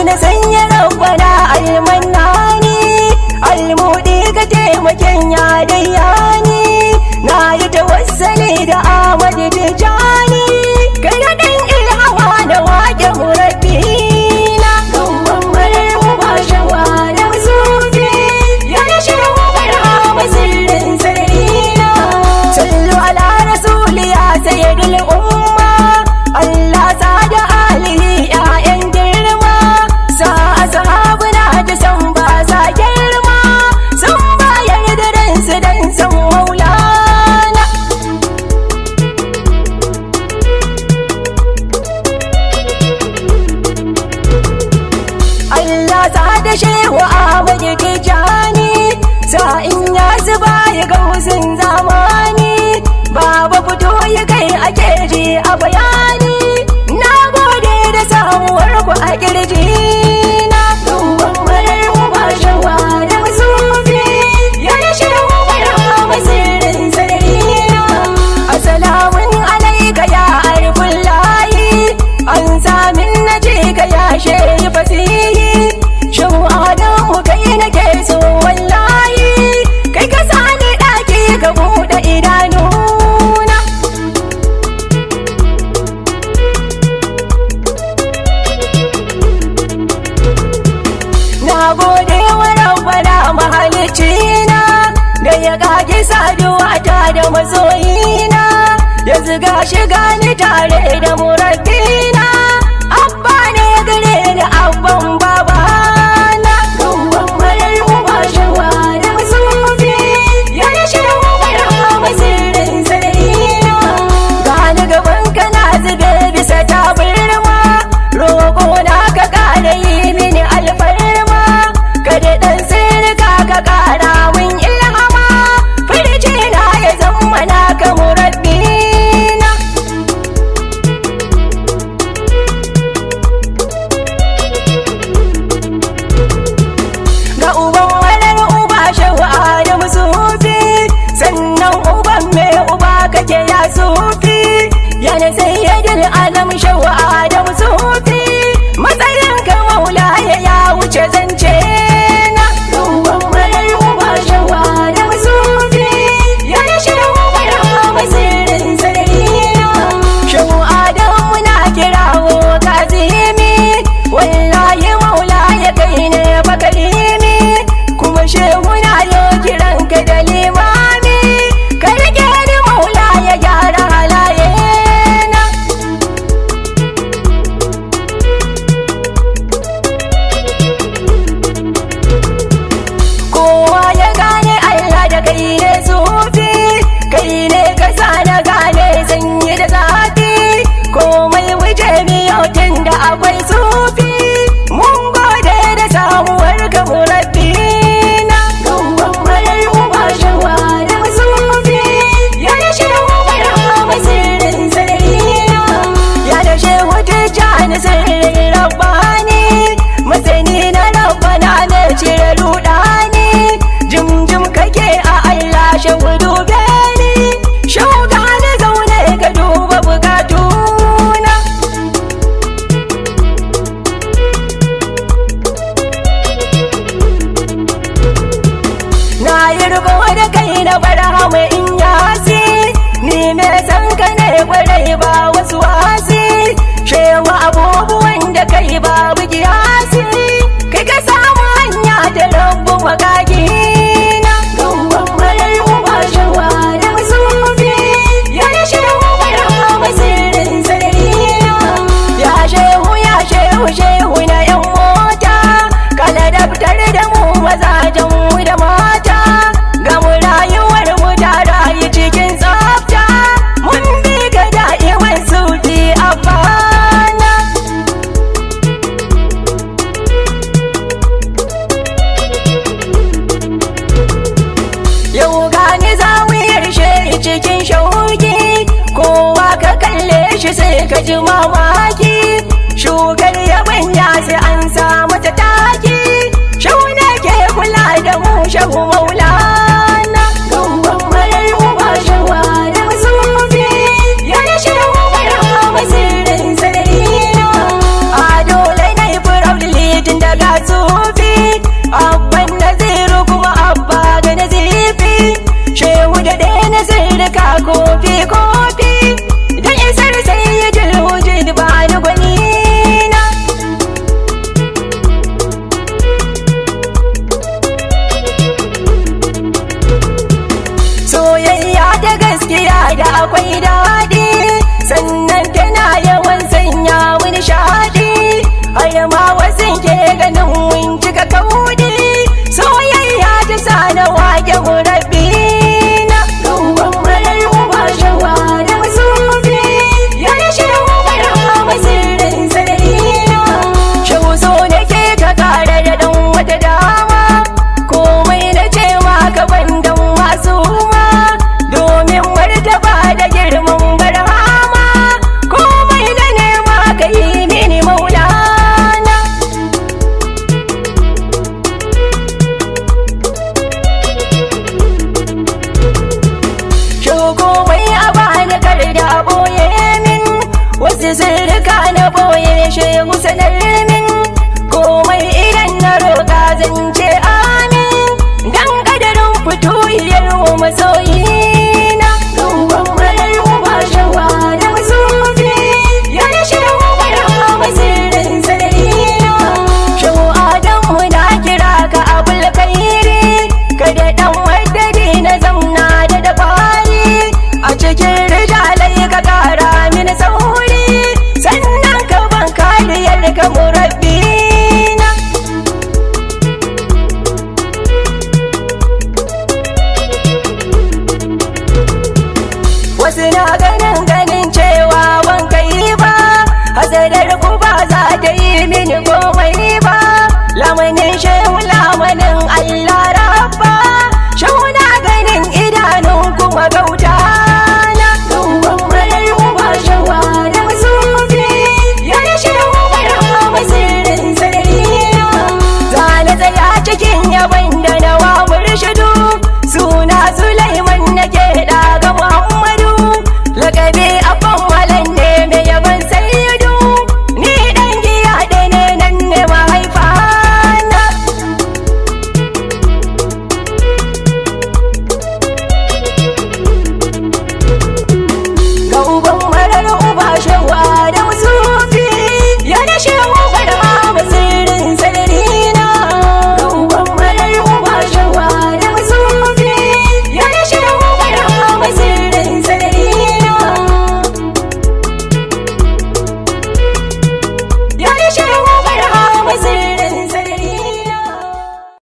na sanya rabbana almannani almudi ka taimaken ya dayyani na yi tawassali da Ahmad Tijani kai na dan ilhawa da wake murabbina gumban marar uba shawa da sufi ya na shehu barhama sirrin sarina sallu ala rasuli ya sayyidul umma Allah sada alihi ya'yan girma sa ashabuna da san ba sa girma sun bayar da ransu dan san maulana Allah sada shehu Ahmad Tijani sa in ya zuba ya gausin zamani baba fito ya kai ake ji a bayani na gode da samuwar ku a kirji na duban marar uba shawa da sufi ya yi shehu barhama sirrin sarina assalamun alaika ya arfin layi an samin na ce ka ya shehi fasihi shehu adamu kai nake so wallahi kai ka sani ɗaki ka buɗe idanu na gode wa rabbana mahalicina da ya kage saduwa ta da masoyina ya ziga shiga ni tare da murabbina abba ne gare ni abban babana gumban marar uba shawa da sufi ya yi shehu barhama sirrin sarina gani gaban ka na zube bisa tabarma roƙo na ka ƙara yi mini alfarma kada ɗan sirka ka ƙara min ilhama firji na ya zama naka murabbina ga uban marar uba shawa da sufi sannan uban mai uba kake ya sufi yana sayyidul alam shawa da sufi matsayin ka maula ya wuce zance na duban marar uba shawa da sufi ya yi shehu barhama sirrin sarina shehu adamu na kirawo kazimi wallahi maula ya kai ne bakarimi kuma shehu na yo kiran ka da limami ka rike ni maula ya gyara halaye kowa ya gane Allah da kai ne sufi kai ne ka sa na gane zanyi da zafi komai wuce miyau tun da akwai sufi mun gode da samuwar ka murabbina gumban marar uba shawa da sufi ya da shehu barhama sirrin sarina ya da shehu Tijani sirrin rabbani masani na rabbana ne cire rudani jimjim kake a Allah shehu dube ni shehu gane zaune ka duba bukatuna na yi riko da kai na barhama in yasi ni me san ka ne kwarai ba wasu wasi shehu abubuwan da kai babu kiyasi kai ka samu hanya da rabu magagina gumban marar uba shawa da sufi ya yi shehu barhama sirrin sarina ya shehu shehu na yan mota kala daftar da mu mazajen mu da mata ga mu rayuwar mu ta rayu cikin tsafta mun bi ga da'iman ka ji mamaki, shukar yabanya sai an sa mata taki, shehu ne ke kula da mu shehu maulana. Gamban marar uba shehu Adam Sufi, ya da shehu barhama sirrin sarina. A dole na yi proud litin daga Sufi, abban Naziru kuma abba ga Nazifi, shehu da dai Naziru ka kofi kofi, don isar sayyidul wujud ba ni gwanina. Soyayya da gaskiya da akwai daɗi, sannan tana yawan sanya mu nishaɗi, har ma wasu ke ganin mun cika kaudi, soyayya ta sa na wage rabbina. Gamban marar uba shehu Adam Sufi, ya da shehu barhama sirrin sarina. Shehu so nake ka kara da ɗan wata dama, komai na ce maka bandan masu ma, domin martaba da girman barhama, komai na nema ka yi mini maulana. Shehu komai a bani kar da boye min, wasu sirrika na boye shehu sanar min, komai idan na roƙa zan ce amin, dan kadarin fito iyar mu masoyi